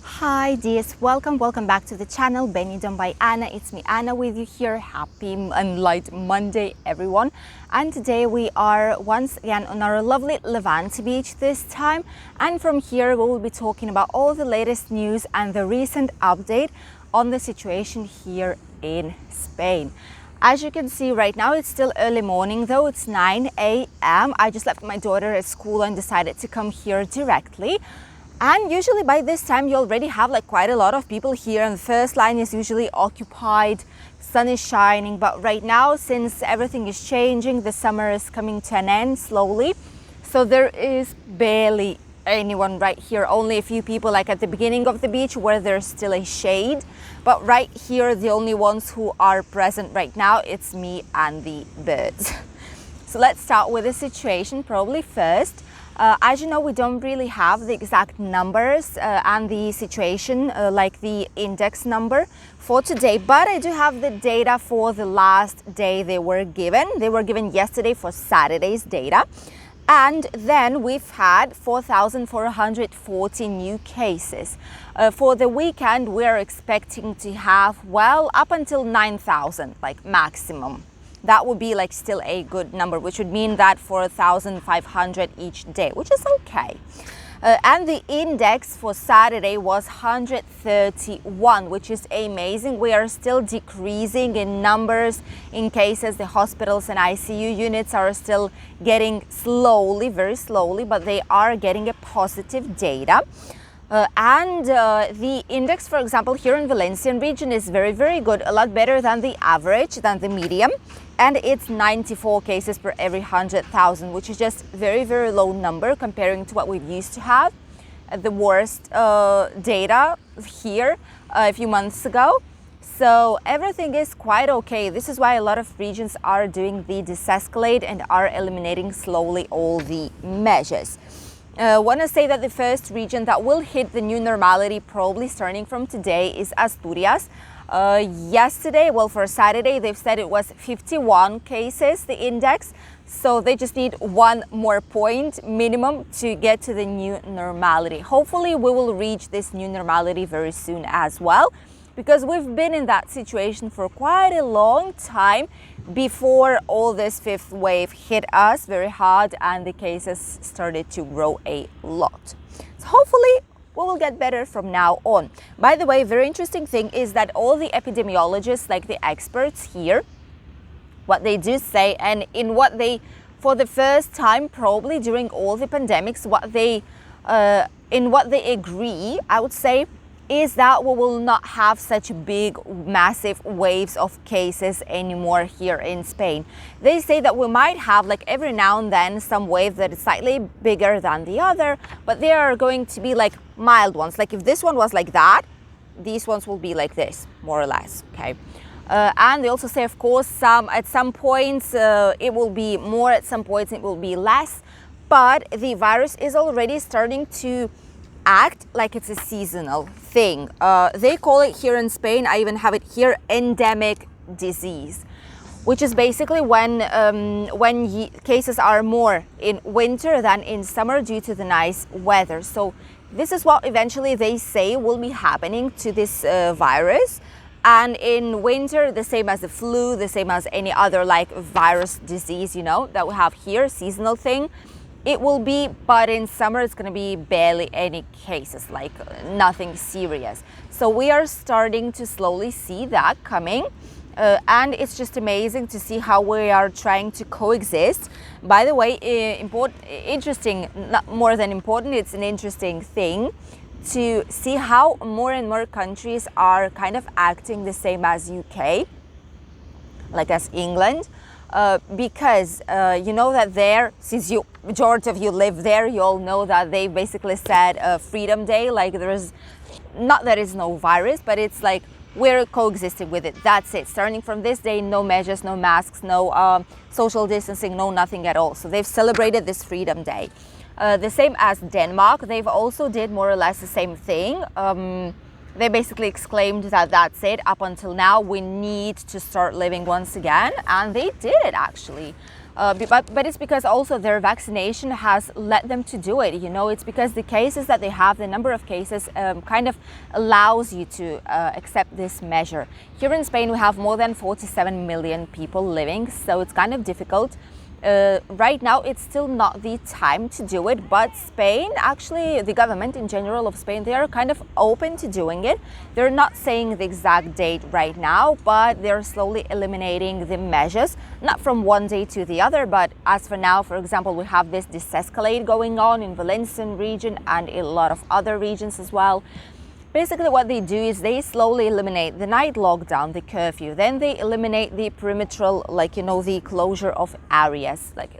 Hi dears, welcome back to the channel Benidorm by Anna. It's me Anna with you here. Happy and light Monday everyone. And today we are once again on our lovely Levante beach this time, and from here we will be talking about all the latest news and the recent update on the situation here in Spain. As you can see right now, it's still early morning, though it's 9 a.m. I just left my daughter at school and decided to come here directly. And usually by this time you already have quite a lot of people here, and the first line is usually occupied, sun is shining. But right now, since everything is changing, the summer is coming to an end slowly, so there is barely anyone right here. Only a few people at the beginning of the beach where there's still a shade, but right here the only ones who are present right now, it's me and the birds. So let's start with the situation probably first. As you know, we don't really have the exact numbers and the situation, like the index number for today, but I do have the data for the last day they were given. They were given yesterday for Saturday's data. And then we've had 4,440 new cases. For the weekend, we're expecting to have, up until 9,000, maximum. That would be still a good number, which would mean that 4,500 each day, which is okay. And the index for Saturday was 131, which is amazing. We are still decreasing in numbers, in cases. The hospitals and ICU units are still getting slowly, very slowly, but they are getting a positive data. And the index, for example, here in Valencian region is very, very good, a lot better than the average, than the medium. And it's 94 cases per every 100,000, which is just very, very low number comparing to what we used to have. The worst data here a few months ago. So everything is quite okay. This is why a lot of regions are doing the desescalate and are eliminating slowly all the measures. I want to say that the first region that will hit the new normality probably starting from today is Asturias. Yesterday, for Saturday, they've said it was 51 cases, the index. So they just need one more point minimum to get to the new normality. Hopefully we will reach this new normality very soon as well, because we've been in that situation for quite a long time before all this fifth wave hit us very hard and the cases started to grow a lot. So hopefully we will get better from now on. By the way, very interesting thing is that all the epidemiologists, the experts here, what they do say, and in what they, for the first time probably during all the pandemics, in what they agree, I would say, is that we will not have such big, massive waves of cases anymore here in Spain. They say that we might have, every now and then, some wave that is slightly bigger than the other, but they are going to be mild ones. If this one was like that, these ones will be like this, more or less, okay? And they also say, of course, at some points it will be more, at some points it will be less, but the virus is already starting to act like it's a seasonal thing. They call it here in Spain, I even have it here, endemic disease, which is basically when cases are more in winter than in summer due to the nice weather. So this is what eventually they say will be happening to this virus. And in winter, the same as the flu, the same as any other virus disease, that we have here, seasonal thing, it will be, but in summer it's going to be barely any cases, nothing serious. So we are starting to slowly see that coming. And it's just amazing to see how we are trying to coexist. By the way, interesting, not more than important, it's an interesting thing to see how more and more countries are kind of acting the same as UK, as England. Because you know that there, since majority of you live there, you all know that they basically said Freedom Day, there is, not that it's no virus, but it's we're coexisting with it. That's it. Starting from this day, no measures, no masks, no social distancing, no nothing at all. So they've celebrated this Freedom Day. The same as Denmark, they've also did more or less the same thing. They basically exclaimed that that's it, up until now we need to start living once again, and they did it actually. But it's because also their vaccination has led them to do it. You know, it's because the cases that they have, the number of cases kind of allows you to accept this measure. Here in Spain, we have more than 47 million people living, so it's kind of difficult. Right now, it's still not the time to do it, but Spain, actually, the government in general of Spain, they are kind of open to doing it. They're not saying the exact date right now, but they're slowly eliminating the measures, not from one day to the other, but as for now, for example, we have this desescalate going on in Valencian region and in a lot of other regions as well. Basically, what they do is they slowly eliminate the night lockdown, the curfew. Then they eliminate the perimetral, like, you know, the closure of areas. Like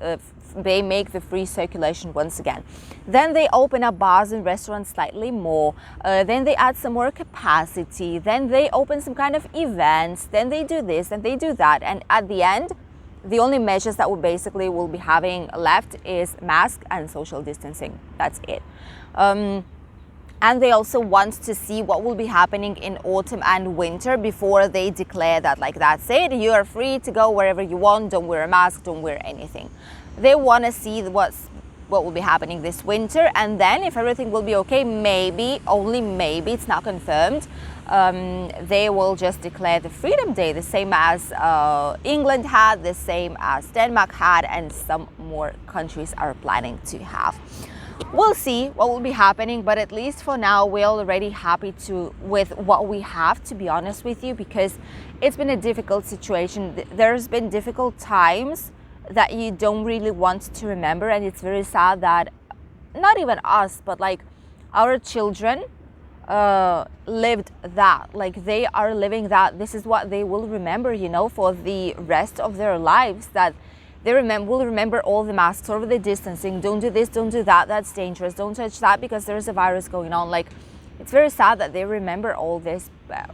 they make the free circulation once again. Then they open up bars and restaurants slightly more. Then they add some more capacity. Then they open some kind of events. Then they do this and they do that. And at the end, the only measures that we basically will be having left is mask and social distancing. That's it. And they also want to see what will be happening in autumn and winter before they declare that, like, that's it, you are free to go wherever you want, don't wear a mask, don't wear anything. They want to see what will be happening this winter, and then if everything will be okay, maybe, only maybe, it's not confirmed, they will just declare the Freedom Day, the same as England had, the same as Denmark had, and some more countries are planning to have. We'll see what will be happening, but at least for now, we're already happy with what we have, to be honest with you, because it's been a difficult situation. There's been difficult times that you don't really want to remember, and it's very sad that not even us, but like our children lived that, like they are living that. This is what they will remember, you know, for the rest of their lives, that they will remember all the masks, over the distancing, don't do this, don't do that, that's dangerous, don't touch that because there's a virus going on. Like, it's very sad that they remember all this.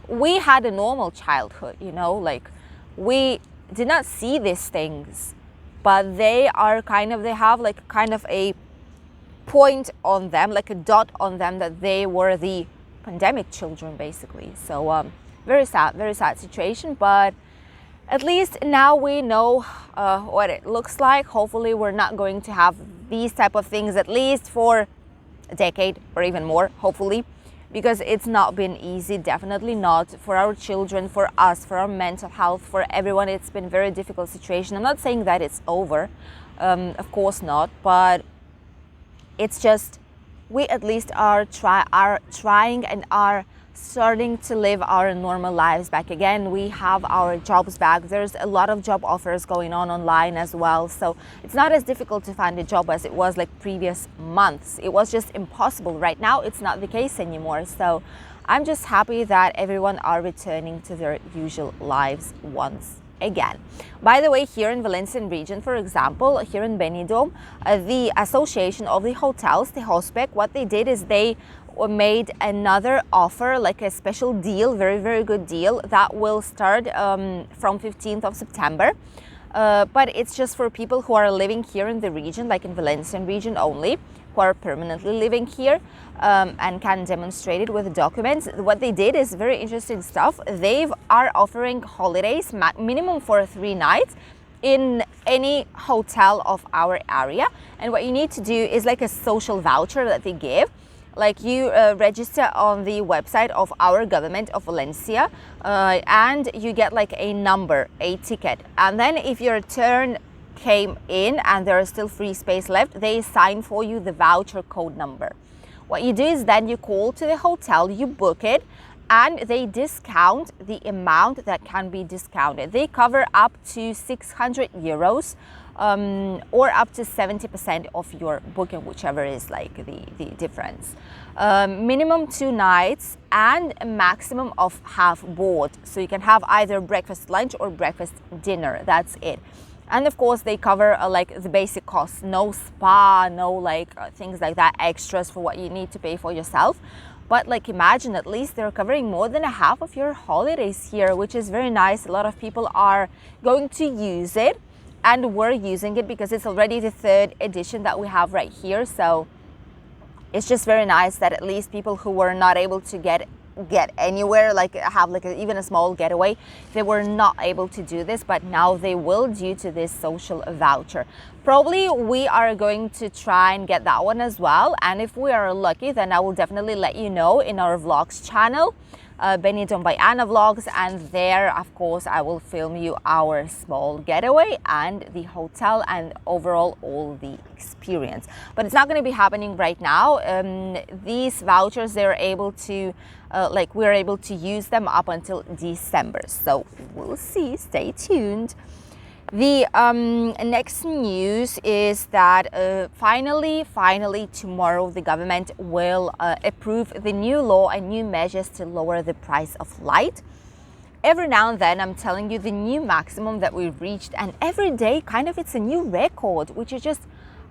We had a normal childhood, you know, like we did not see these things, but they have like kind of a point on them, like a dot on them, that they were the pandemic children basically. So very sad situation, but at least now we know what it looks like. Hopefully we're not going to have these type of things at least for a decade or even more, hopefully, because it's not been easy, definitely not, for our children, for us, for our mental health, for everyone. It's been a very difficult situation. I'm not saying that it's over, of course not, but it's just we at least are trying and are starting to live our normal lives back again. We have our jobs back. There's a lot of job offers going on online as well, so it's not as difficult to find a job as it was like previous months. It was just impossible. Right now it's not the case anymore, so I'm just happy that everyone are returning to their usual lives once again. By the way, here in Valencian region, for example, here in Benidorm, the association of the hotels, the Hospec, what they did is they made another offer, like a special deal, very good deal, that will start from 15th of September. But it's just for people who are living here in the region, like in Valencian region only, who are permanently living here and can demonstrate it with documents. What they did is very interesting stuff. They are offering holidays, minimum for 3 nights, in any hotel of our area. And what you need to do is like a social voucher that they give. Like you register on the website of our government of Valencia and you get like a number, a ticket. And then if your turn came in and there is still free space left, they assign for you the voucher code number. What you do is then you call to the hotel, you book it, and they discount the amount that can be discounted. They cover up to 600 euros or up to 70% of your booking, whichever is like the difference. Minimum 2 nights and a maximum of half board. So you can have either breakfast lunch or breakfast dinner. That's it. And of course they cover like the basic costs, no spa, no like things like that, extras for what you need to pay for yourself. But like imagine, at least they're covering more than a half of your holidays here, which is very nice. A lot of people are going to use it, and we're using it because it's already the 3rd edition that we have right here. So it's just very nice that at least people who were not able to get get anywhere, like have like even a small getaway. They were not able to do this, but now they will due to this social voucher. Probably we are going to try and get that one as well, and if we are lucky, then I will definitely let you know in our vlogs channel, Benidorm by Anna Vlogs, and there of course I will film you our small getaway and the hotel and overall all the experience. But it's not going to be happening right now. These vouchers, they're able to we're able to use them up until December, so we'll see. Stay tuned. The next news is that finally tomorrow the government will approve the new law and new measures to lower the price of light. Every now and then I'm telling you the new maximum that we've reached, and every day kind of it's a new record, which is just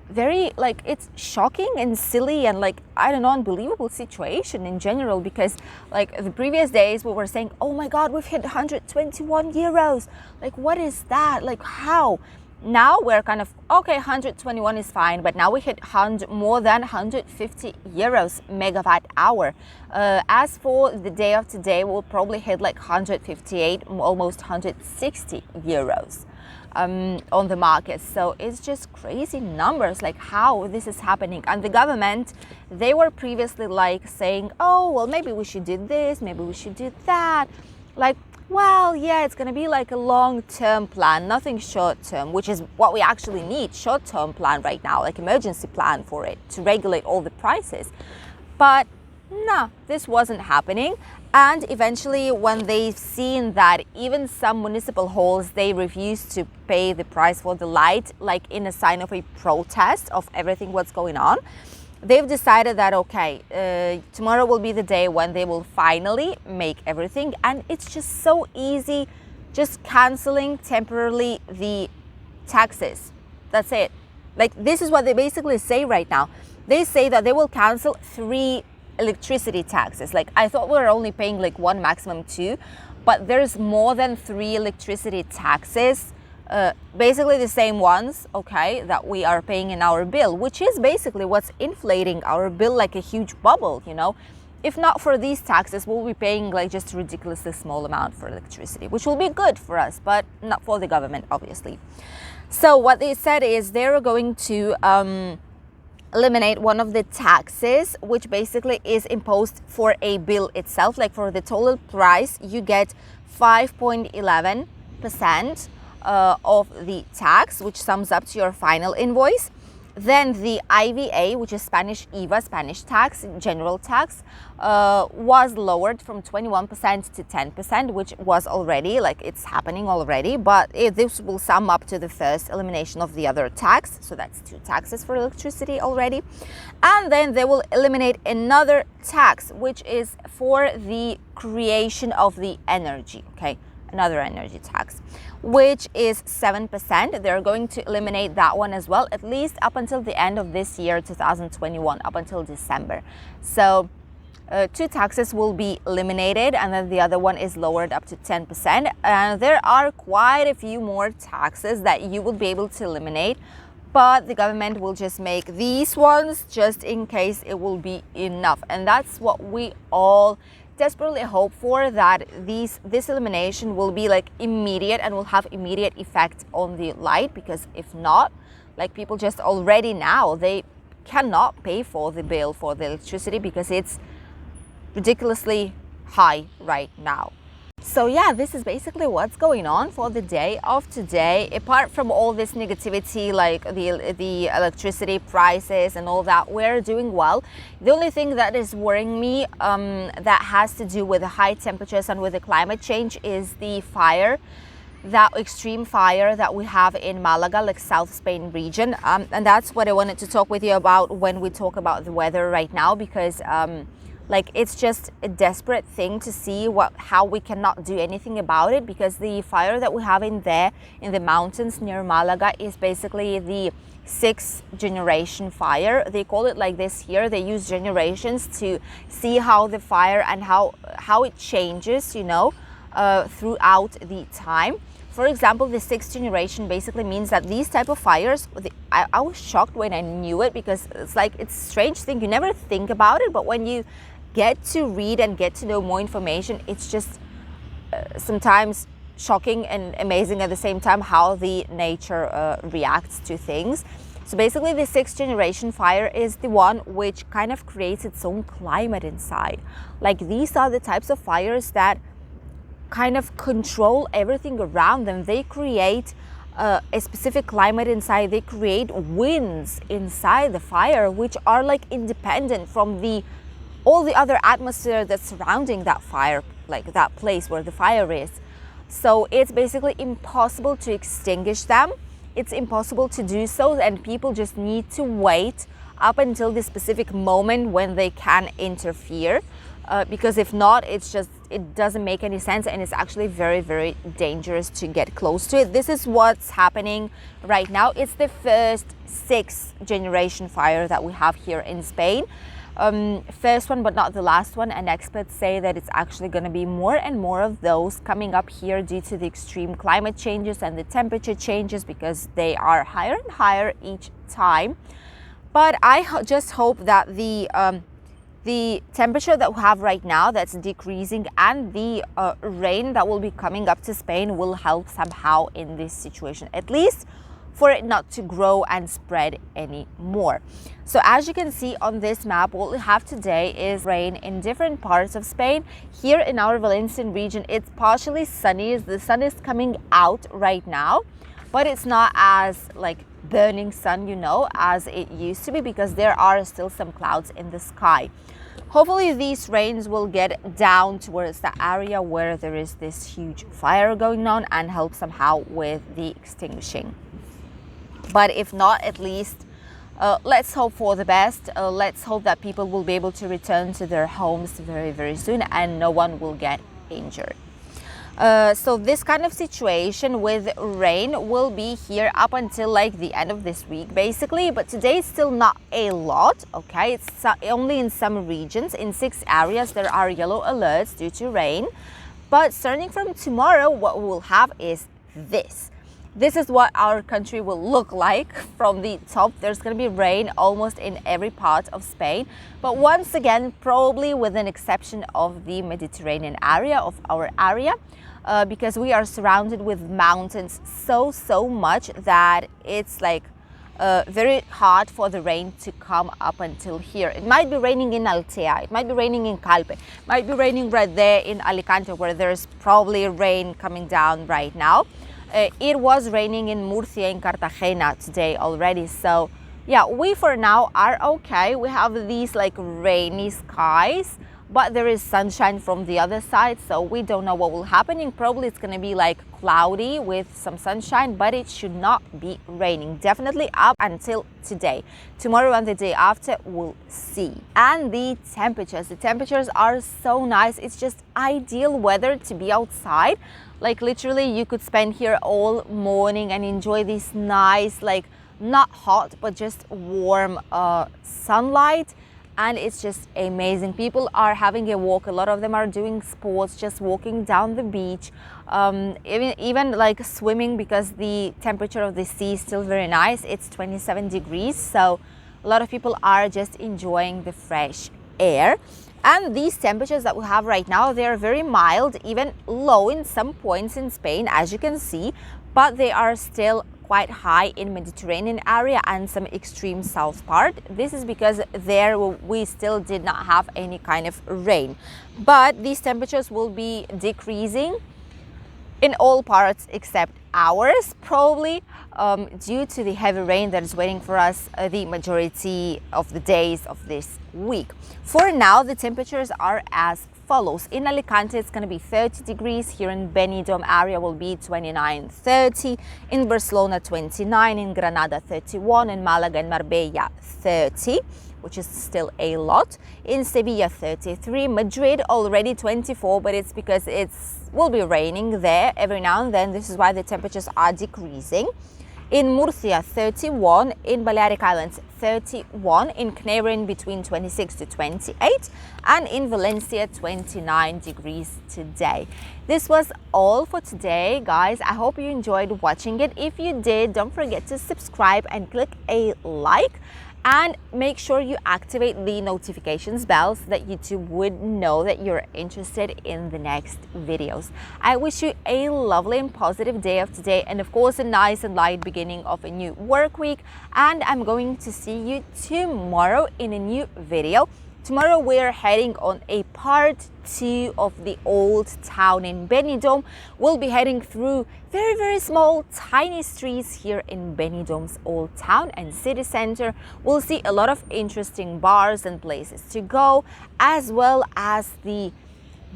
very it's shocking and silly and I don't know, unbelievable situation in general, because the previous days we were saying, oh my god, we've hit 121 euros, what is that, how? Now we're kind of okay, 121 is fine, but now we hit more than 150 euros megawatt hour. As for the day of today, we'll probably hit 158, almost 160 euros on the market. So it's just crazy numbers, how this is happening. And the government, they were previously saying, oh well, maybe we should do this, maybe we should do that, well, yeah, it's gonna be a long-term plan, nothing short-term, which is what we actually need. Short-term plan right now, emergency plan for it to regulate all the prices. But no, this wasn't happening. And eventually, when they've seen that even some municipal halls, they refuse to pay the price for the light, in a sign of a protest of everything what's going on, they've decided that, okay, tomorrow will be the day when they will finally make everything. And it's just so easy, just canceling temporarily the taxes. That's it. This is what they basically say right now. They say that they will cancel 3 electricity taxes. I thought we were only paying one, maximum 2, but there's more than 3 electricity taxes, basically the same ones, okay, that we are paying in our bill, which is basically what's inflating our bill like a huge bubble, you know. If not for these taxes, we'll be paying just a ridiculously small amount for electricity, which will be good for us, but not for the government, obviously. So what they said is they're going to eliminate one of the taxes, which basically is imposed for a bill itself. For the total price, you get 5.11% of the tax, which sums up to your final invoice. Then the IVA, which is Spanish IVA, Spanish tax, general tax, was lowered from 21% to 10%, which was already, it's happening already, but this will sum up to the first elimination of the other tax. So that's 2 taxes for electricity already. And then they will eliminate another tax, which is for the creation of the energy, okay? Another energy tax, which is 7%. They're going to eliminate that one as well, at least up until the end of this year, 2021, up until December. So 2 taxes will be eliminated, and then the other one is lowered up to 10%. And there are quite a few more taxes that you will be able to eliminate, but the government will just make these ones just in case it will be enough. And that's what we all desperately hope for, that this elimination will be immediate and will have immediate effect on the light, because if not, people just already now, they cannot pay for the bill for the electricity because it's ridiculously high right now. So yeah, this is basically what's going on for the day of today. Apart from all this negativity, the electricity prices and all that, we're doing well. The only thing that is worrying me that has to do with the high temperatures and with the climate change is the fire, that extreme fire that we have in Malaga, South Spain region. And that's what I wanted to talk with you about when we talk about the weather right now, because it's just a desperate thing to see how we cannot do anything about it, because the fire that we have in the mountains near Malaga is basically the 6th generation fire. They call it like this here. They use generations to see how the fire and how it changes, you know, throughout the time. For example, the 6th generation basically means that these type of fires, I was shocked when I knew it, because it's a strange thing. You never think about it, but when you get to read and get to know more information, it's just sometimes shocking and amazing at the same time how the nature reacts to things. So basically the 6th generation fire is the one which kind of creates its own climate inside. Like, these are the types of fires that kind of control everything around them. They create a specific climate inside. They create winds inside the fire which are like independent from all the other atmosphere that's surrounding that fire, like that place where the fire is. So it's basically impossible to extinguish them. It's impossible to do so, and people just need to wait up until the specific moment when they can interfere, because if not, it doesn't make any sense, and it's actually very, very dangerous to get close to it. This is what's happening right now. It's the first 6th generation fire that we have here in Spain. First one, but not the last one, and experts say that it's actually going to be more and more of those coming up here due to the extreme climate changes and the temperature changes, because they are higher and higher each time. But I just hope that the temperature that we have right now that's decreasing, and the rain that will be coming up to Spain will help somehow in this situation, at least for it not to grow and spread anymore. So as you can see on this map, what we have today is rain in different parts of Spain. Here in our Valencian region, it's partially sunny. The sun is coming out right now, but it's not as like burning sun, you know, as it used to be, because there are still some clouds in the sky. Hopefully these rains will get down towards the area where there is this huge fire going on and help somehow with the extinguishing. But if not, at least let's hope for the best. Let's hope that people will be able to return to their homes very, very soon, and no one will get injured. So this kind of situation with rain will be here up until like the end of this week, basically. But today it's still not a lot, okay? It's only in some regions. In 6 areas there are yellow alerts due to rain. But starting from tomorrow, what we'll have is this. This is what our country will look like from the top. There's going to be rain almost in every part of Spain. But once again, probably with an exception of the Mediterranean area of our area, because we are surrounded with mountains so much that it's like very hard for the rain to come up until here. It might be raining in Altea, it might be raining in Calpe, it might be raining right there in Alicante, where there's probably rain coming down right now. It was raining in Murcia, in Cartagena today already. So yeah, we for now are okay. We have these like rainy skies, but there is sunshine from the other side, so we don't know what will happen. Probably it's going to be like cloudy with some sunshine, but it should not be raining. Definitely up until today. Tomorrow and the day after, we'll see. And the temperatures are so nice. It's just ideal weather to be outside. Like literally you could spend here all morning and enjoy this nice, like not hot, but just warm sunlight. And it's just amazing. People are having a walk. A lot of them are doing sports, just walking down the beach, even like swimming, because the temperature of the sea is still very nice. It's 27 degrees. So a lot of people are just enjoying the fresh air. And these temperatures that we have right now, they are very mild, even low in some points in Spain, as you can see, but they are still quite high in Mediterranean area and some extreme south part. This is because there we still did not have any kind of rain. But these temperatures will be decreasing in all parts except ours, probably due to the heavy rain that is waiting for us the majority of the days of this week. For now, the temperatures are as follows. In Alicante, it's going to be 30 degrees. Here in Benidorm area will be 29, 30. In Barcelona, 29. In Granada, 31. In Malaga and Marbella, 30, which is still a lot. In Sevilla, 33. Madrid already 24, but it's because will be raining there every now and then. This is why the temperatures are decreasing. In Murcia, 31. In Balearic Islands, 31. In Canary, between 26 to 28. And in Valencia, 29 degrees today. This was all for today, guys. I hope you enjoyed watching it. If you did, don't forget to subscribe and click a like. And make sure you activate the notifications bell so that YouTube would know that you're interested in the next videos. I wish you a lovely and positive day of today, and of course a nice and light beginning of a new work week. And I'm going to see you tomorrow in a new video. Tomorrow we're heading on a part 2 of the old town in Benidorm. We'll be heading through very small tiny streets here in Benidorm's old town and city center. We'll see a lot of interesting bars and places to go, as well as the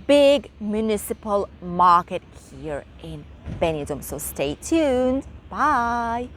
big municipal market here in Benidorm. So stay tuned. Bye.